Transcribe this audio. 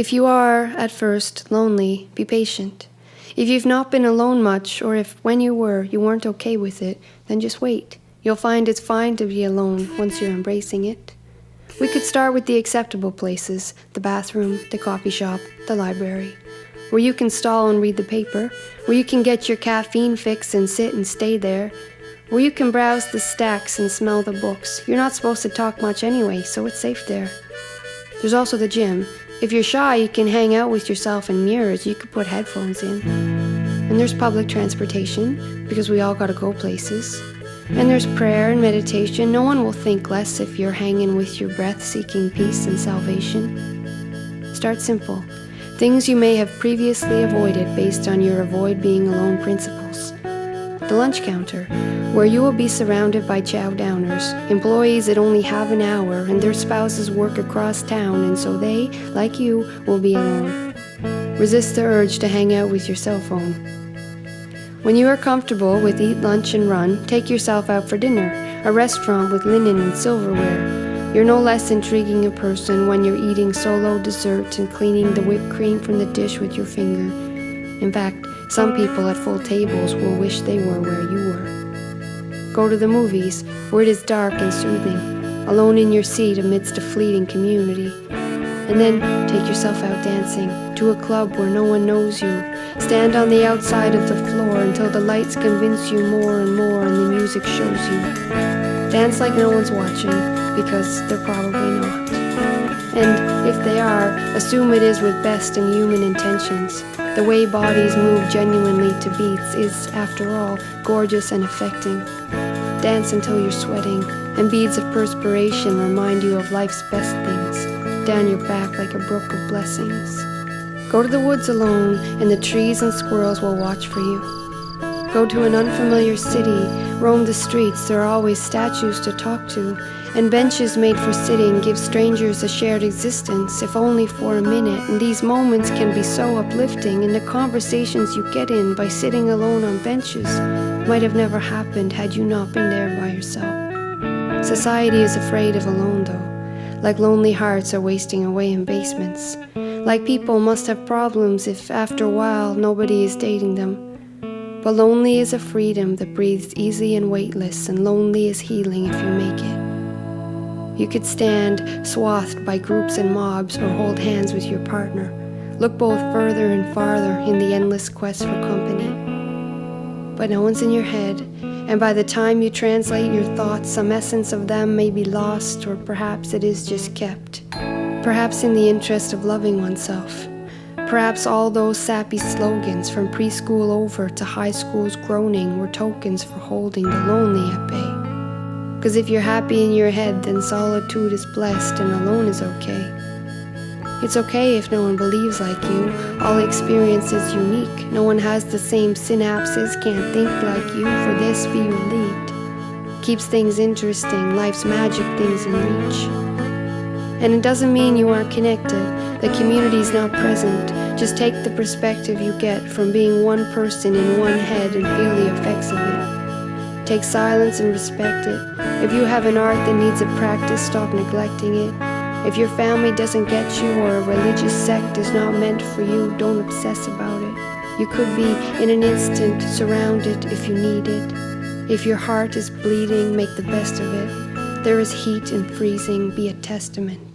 If you are, at first, lonely, be patient. If you've not been alone much, or if when you were, you weren't okay with it, then just wait. You'll find it's fine to be alone once you're embracing it. We could start with the acceptable places, the bathroom, the coffee shop, the library, where you can stall and read the paper, where you can get your caffeine fix and sit and stay there, where you can browse the stacks and smell the books. You're not supposed to talk much anyway, so it's safe there. There's also the gym. If you're shy, you can hang out with yourself in mirrors. You could put headphones in. And there's public transportation, because we all gotta go places. And there's prayer and meditation. No one will think less if you're hanging with your breath, seeking peace and salvation. Start simple. Things you may have previously avoided based on your avoid being alone principles. The lunch counter, where you will be surrounded by chow downers, employees that only have an hour and their spouses work across town, and so they, like you, will be alone. Resist the urge to hang out with your cell phone. When you are comfortable with eat lunch and run, take yourself out for dinner, a restaurant with linen and silverware. You're no less intriguing a person when you're eating solo dessert and cleaning the whipped cream from the dish with your finger. In fact, some people at full tables will wish they were where you were. Go to the movies, where it is dark and soothing, alone in your seat amidst a fleeting community. And then take yourself out dancing, to a club where no one knows you. Stand on the outside of the floor until the lights convince you more and more and the music shows you. Dance like no one's watching, because they're probably not. And if they are, assume it is with best and human intentions. The way bodies move genuinely to beats is, after all, gorgeous and affecting. Dance until you're sweating, and beads of perspiration remind you of life's best things, down your back like a brook of blessings. Go to the woods alone, and the trees and squirrels will watch for you. Go to an unfamiliar city, roam the streets, there are always statues to talk to, and benches made for sitting give strangers a shared existence, if only for a minute, and these moments can be so uplifting, and the conversations you get in by sitting alone on benches might have never happened had you not been there by yourself. Society is afraid of alone, though, like lonely hearts are wasting away in basements, like people must have problems if, after a while, nobody is dating them. But lonely is a freedom that breathes easy and weightless, and lonely is healing if you make it. You could stand swathed by groups and mobs, or hold hands with your partner. Look both further and farther in the endless quest for company. But no one's in your head, and by the time you translate your thoughts, some essence of them may be lost, or perhaps it is just kept. Perhaps in the interest of loving oneself. Perhaps all those sappy slogans from preschool over to high school's groaning were tokens for holding the lonely at bay. 'Cause if you're happy in your head, then solitude is blessed and alone is okay. It's okay if no one believes like you. All experience is unique. No one has the same synapses, can't think like you. For this, be relieved. Keeps things interesting, life's magic things in reach. And it doesn't mean you aren't connected. The community's not present. Just take the perspective you get from being one person in one head and feel the effects of it. Take silence and respect it. If you have an art that needs a practice, stop neglecting it. If your family doesn't get you or a religious sect is not meant for you, don't obsess about it. You could be, in an instant, surrounded if you need it. If your heart is bleeding, make the best of it. There is heat in freezing, be a testament.